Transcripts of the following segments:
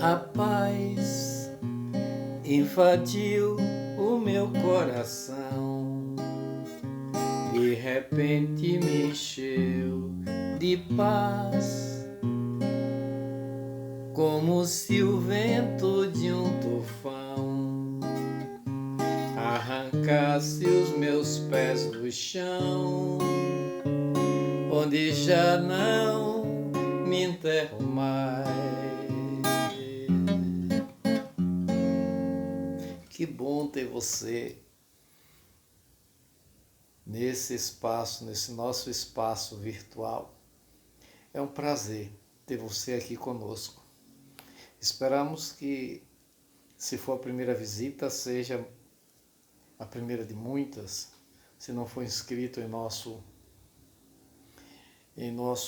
A paz invadiu o meu coração, de repente me encheu de paz, como se o vento de um tufão arrancasse os meus pés do chão, onde já não me enterro mais. Que bom ter você nesse espaço, nesse nosso espaço virtual. É um prazer ter você aqui conosco. Esperamos que, se for a primeira visita, seja a primeira de muitas. Se não for inscrito em nosso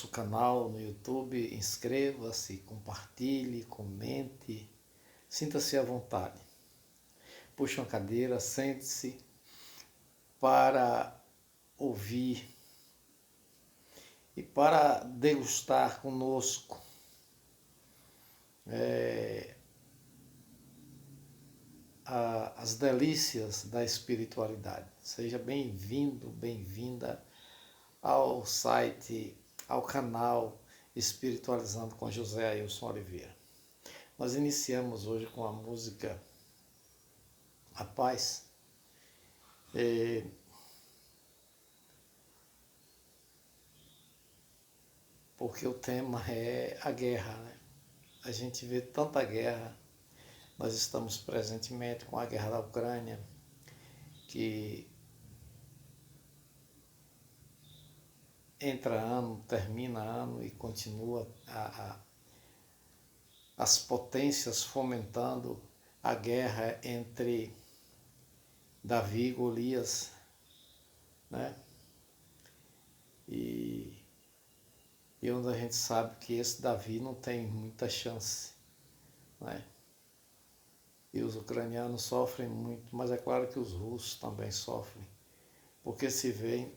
canal no YouTube, inscreva-se, compartilhe, comente, sinta-se à vontade. Puxe uma cadeira, sente-se para ouvir e para degustar conosco as delícias da espiritualidade. Seja bem-vindo, bem-vinda ao site, ao canal Espiritualizando com José Ailson Oliveira. Nós iniciamos hoje com a música A Paz, porque o tema é a guerra, né? A gente vê tanta guerra. Nós estamos presentemente com a guerra da Ucrânia, que entra ano, termina ano e continua as potências fomentando a guerra entre Davi e Golias, né? E onde a gente sabe que esse Davi não tem muita chance, né? E os ucranianos sofrem muito, mas é claro que os russos também sofrem, porque se veem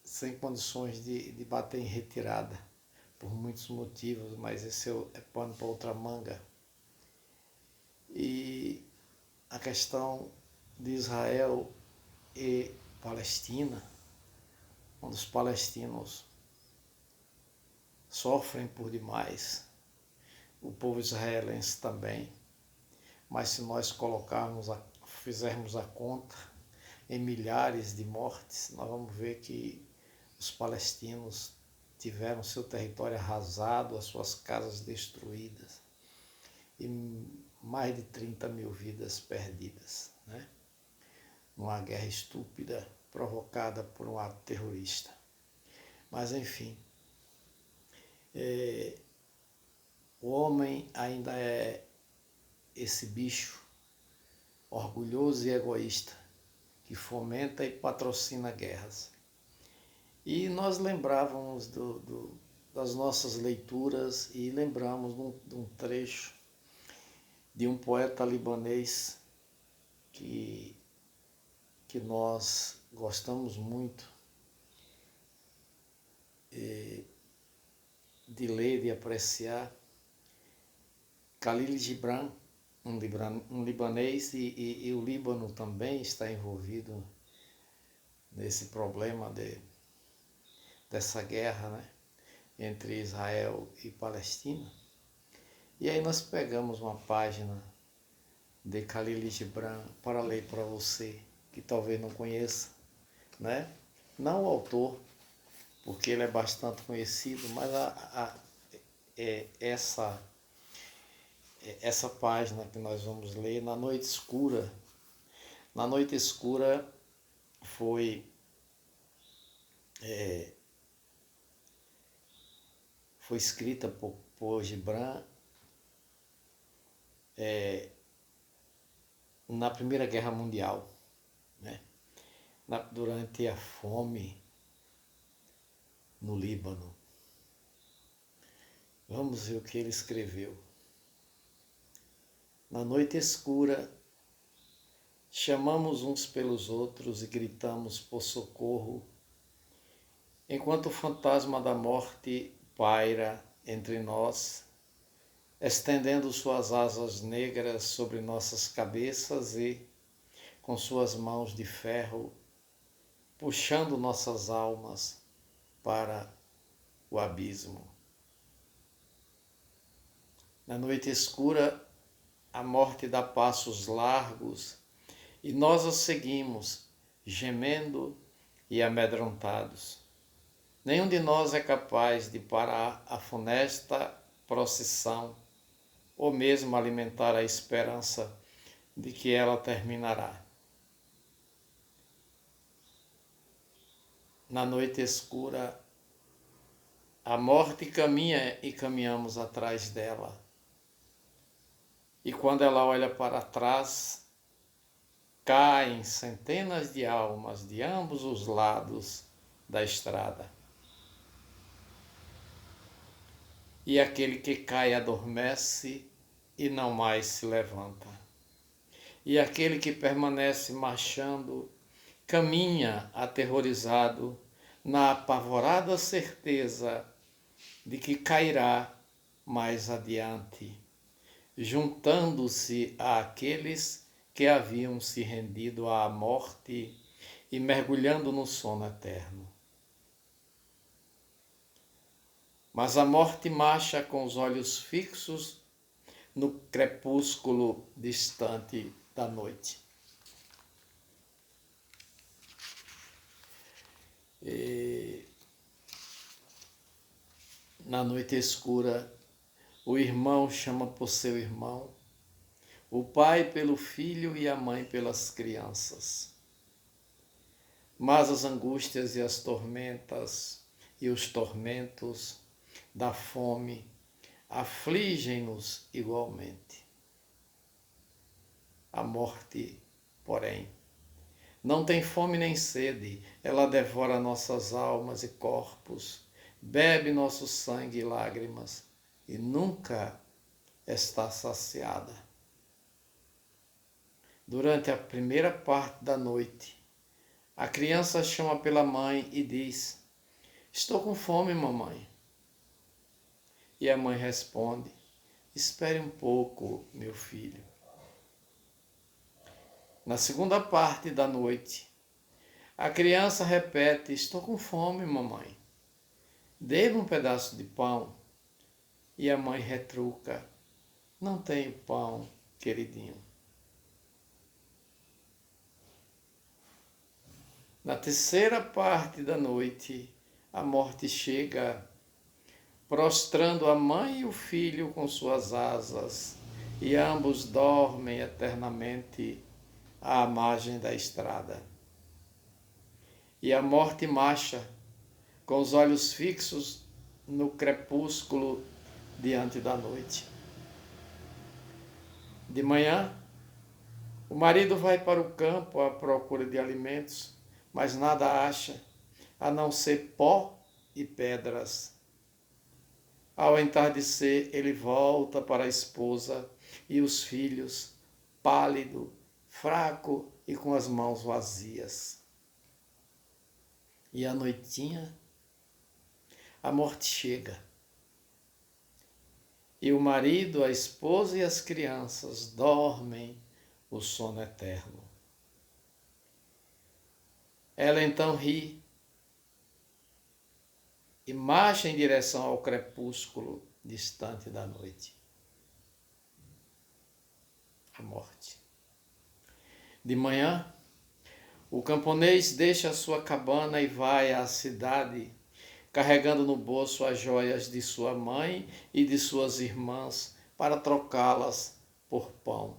sem condições de bater em retirada, por muitos motivos, mas esse é pano para outra manga. E a questão de Israel e Palestina, onde os palestinos sofrem por demais, o povo israelense também, mas se nós fizermos a conta em milhares de mortes, nós vamos ver que os palestinos tiveram seu território arrasado, as suas casas destruídas e mais de 30 mil vidas perdidas, né? Numa guerra estúpida provocada por um ato terrorista. Mas enfim, o homem ainda é esse bicho orgulhoso e egoísta que fomenta e patrocina guerras. E nós lembrávamos das nossas leituras e lembramos de um trecho de um poeta libanês que nós gostamos muito de ler, de apreciar, Khalil Gibran, um libanês, e o Líbano também está envolvido nesse problema dessa guerra, né, entre Israel e Palestina. E aí nós pegamos uma página de Khalil Gibran para ler para você, que talvez não conheça, né? Não o autor, porque ele é bastante conhecido, mas essa página que nós vamos ler, Na Noite Escura. Na Noite Escura foi escrita por Gibran na Primeira Guerra Mundial, né? Durante a fome no Líbano. Vamos ver o que ele escreveu. Na noite escura, chamamos uns pelos outros e gritamos por socorro, enquanto o fantasma da morte paira entre nós estendendo suas asas negras sobre nossas cabeças e, com suas mãos de ferro, puxando nossas almas para o abismo. Na noite escura, a morte dá passos largos e nós a seguimos, gemendo e amedrontados. Nenhum de nós é capaz de parar a funesta procissão ou mesmo alimentar a esperança de que ela terminará. Na noite escura, a morte caminha e caminhamos atrás dela. E quando ela olha para trás, caem centenas de almas de ambos os lados da estrada. E aquele que cai adormece e não mais se levanta. E aquele que permanece marchando caminha aterrorizado na apavorada certeza de que cairá mais adiante, juntando-se àqueles que haviam se rendido à morte e mergulhando no sono eterno. Mas a morte marcha com os olhos fixos no crepúsculo distante da noite. E na noite escura, o irmão chama por seu irmão, o pai pelo filho e a mãe pelas crianças. Mas as angústias e as tormentas e os tormentos da fome afligem-nos igualmente. A morte, porém, não tem fome nem sede, ela devora nossas almas e corpos, bebe nosso sangue e lágrimas, e nunca está saciada. Durante a primeira parte da noite, a criança chama pela mãe e diz: "Estou com fome, mamãe." E a mãe responde: "Espere um pouco, meu filho." Na segunda parte da noite, a criança repete: "Estou com fome, mamãe. Dê-me um pedaço de pão." E a mãe retruca: "Não tenho pão, queridinho." Na terceira parte da noite, a morte chega, prostrando a mãe e o filho com suas asas, e ambos dormem eternamente à margem da estrada. E a morte marcha, com os olhos fixos no crepúsculo diante da noite. De manhã, o marido vai para o campo à procura de alimentos, mas nada acha, a não ser pó e pedras. Ao entardecer, ele volta para a esposa e os filhos, pálido, fraco e com as mãos vazias. E à noitinha, a morte chega. E o marido, a esposa e as crianças dormem o sono eterno. Ela então ri e marcha em direção ao crepúsculo distante da noite. A morte. De manhã, o camponês deixa a sua cabana e vai à cidade, carregando no bolso as joias de sua mãe e de suas irmãs para trocá-las por pão.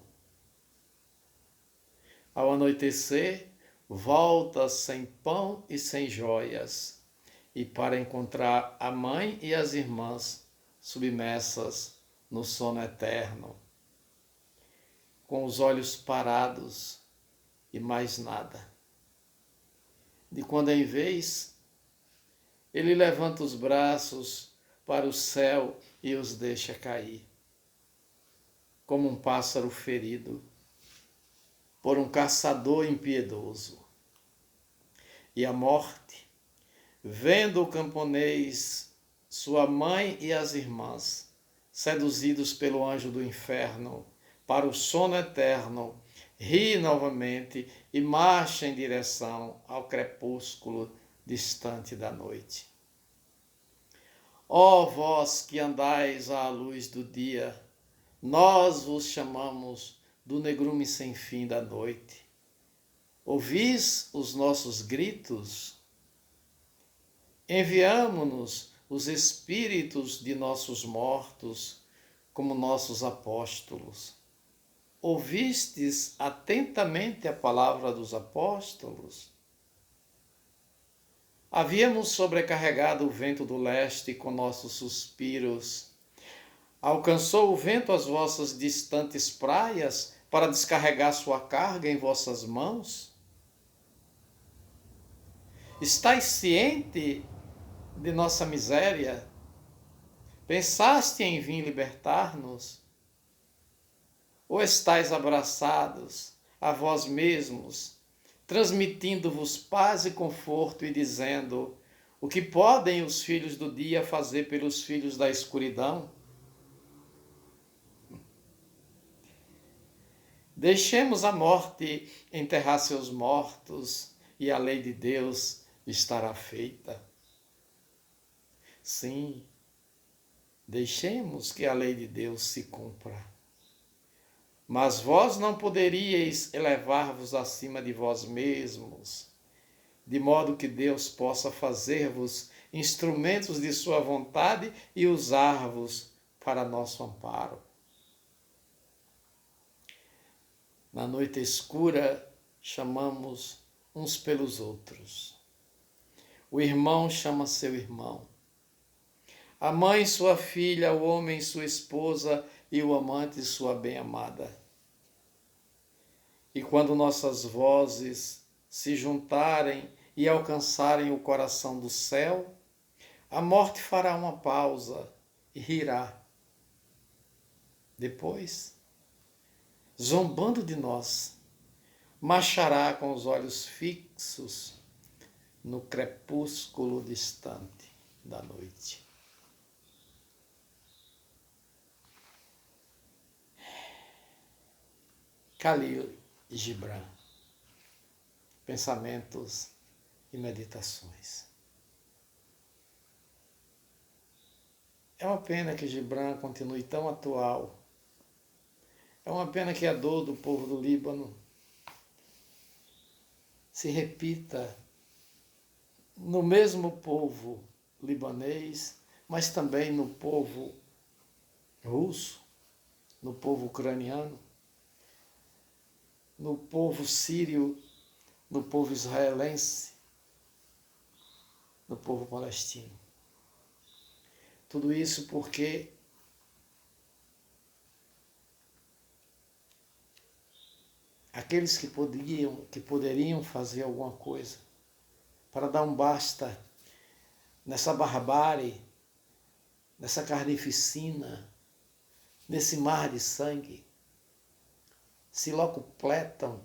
Ao anoitecer, volta sem pão e sem joias, e para encontrar a mãe e as irmãs submersas no sono eterno, com os olhos parados e mais nada. De quando em vez, ele levanta os braços para o céu e os deixa cair, como um pássaro ferido por um caçador impiedoso. E a morte, vendo o camponês, sua mãe e as irmãs, seduzidos pelo anjo do inferno, para o sono eterno, ri novamente e marcha em direção ao crepúsculo distante da noite. Ó vós que andais à luz do dia, nós vos chamamos do negrume sem fim da noite. Ouvis os nossos gritos? Enviamo-nos os espíritos de nossos mortos como nossos apóstolos. Ouvistes atentamente a palavra dos apóstolos? Havíamos sobrecarregado o vento do leste com nossos suspiros. Alcançou o vento as vossas distantes praias para descarregar sua carga em vossas mãos? Estais ciente de nossa miséria? Pensaste em vir libertar-nos? Ou estais abraçados a vós mesmos, transmitindo-vos paz e conforto e dizendo: o que podem os filhos do dia fazer pelos filhos da escuridão? Deixemos a morte enterrar seus mortos e a lei de Deus estará feita. Sim, deixemos que a lei de Deus se cumpra. Mas vós não poderíeis elevar-vos acima de vós mesmos, de modo que Deus possa fazer-vos instrumentos de sua vontade e usar-vos para nosso amparo. Na noite escura, chamamos uns pelos outros. O irmão chama seu irmão. A mãe, sua filha, o homem, sua esposa e o amante, sua bem-amada. E quando nossas vozes se juntarem e alcançarem o coração do céu, a morte fará uma pausa e rirá. Depois, zombando de nós, marchará com os olhos fixos no crepúsculo distante da noite. Khalil Gibran. Pensamentos e meditações. É uma pena que Gibran continue tão atual. É uma pena que a dor do povo do Líbano se repita no mesmo povo libanês, mas também no povo russo, no povo ucraniano, no povo sírio, no povo israelense, no povo palestino. Tudo isso porque aqueles que poderiam fazer alguma coisa para dar um basta nessa barbárie, nessa carnificina, nesse mar de sangue, se locupletam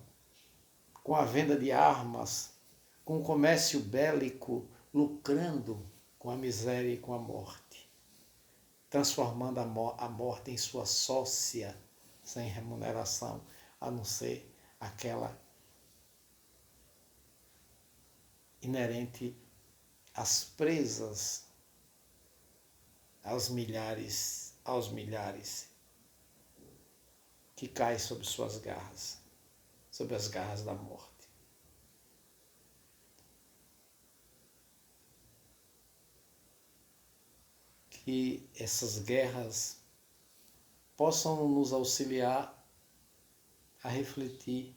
com a venda de armas, com o comércio bélico, lucrando com a miséria e com a morte, transformando a morte em sua sócia, sem remuneração, a não ser aquela inerente às presas, aos milhares que cai sobre suas garras, sobre as garras da morte. Que essas guerras possam nos auxiliar a refletir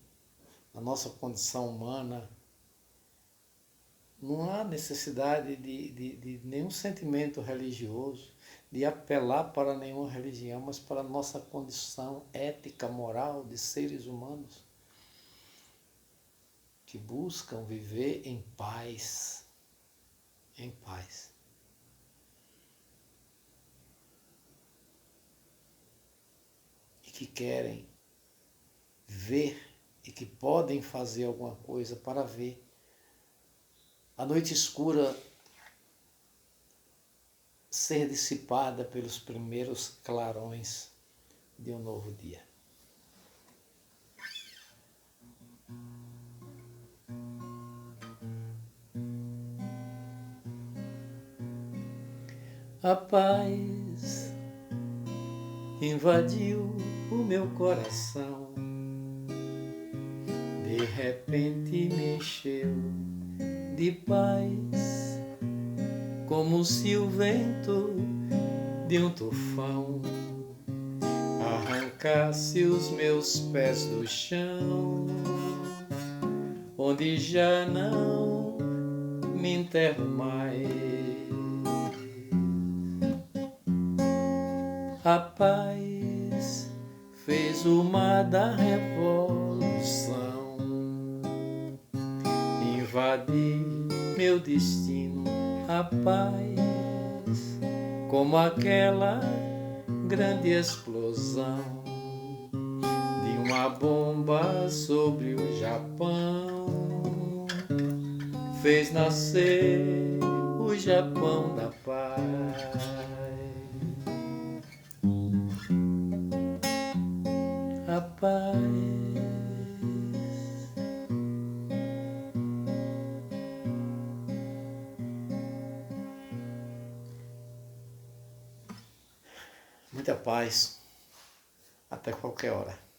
na nossa condição humana. Não há necessidade de nenhum sentimento religioso, de apelar para nenhuma religião, mas para a nossa condição ética, moral de seres humanos que buscam viver em paz. Em paz. E que querem ver e que podem fazer alguma coisa para ver. A noite escura ser dissipada pelos primeiros clarões de um novo dia. A paz invadiu o meu coração, de repente me encheu de paz, como se o vento de um tufão arrancasse os meus pés do chão, onde já não me enterro mais. A paz fez o mar da revolução invadir meu destino. A paz, como aquela grande explosão de uma bomba sobre o Japão, fez nascer o Japão da paz. A paz. Muita paz. Até qualquer hora.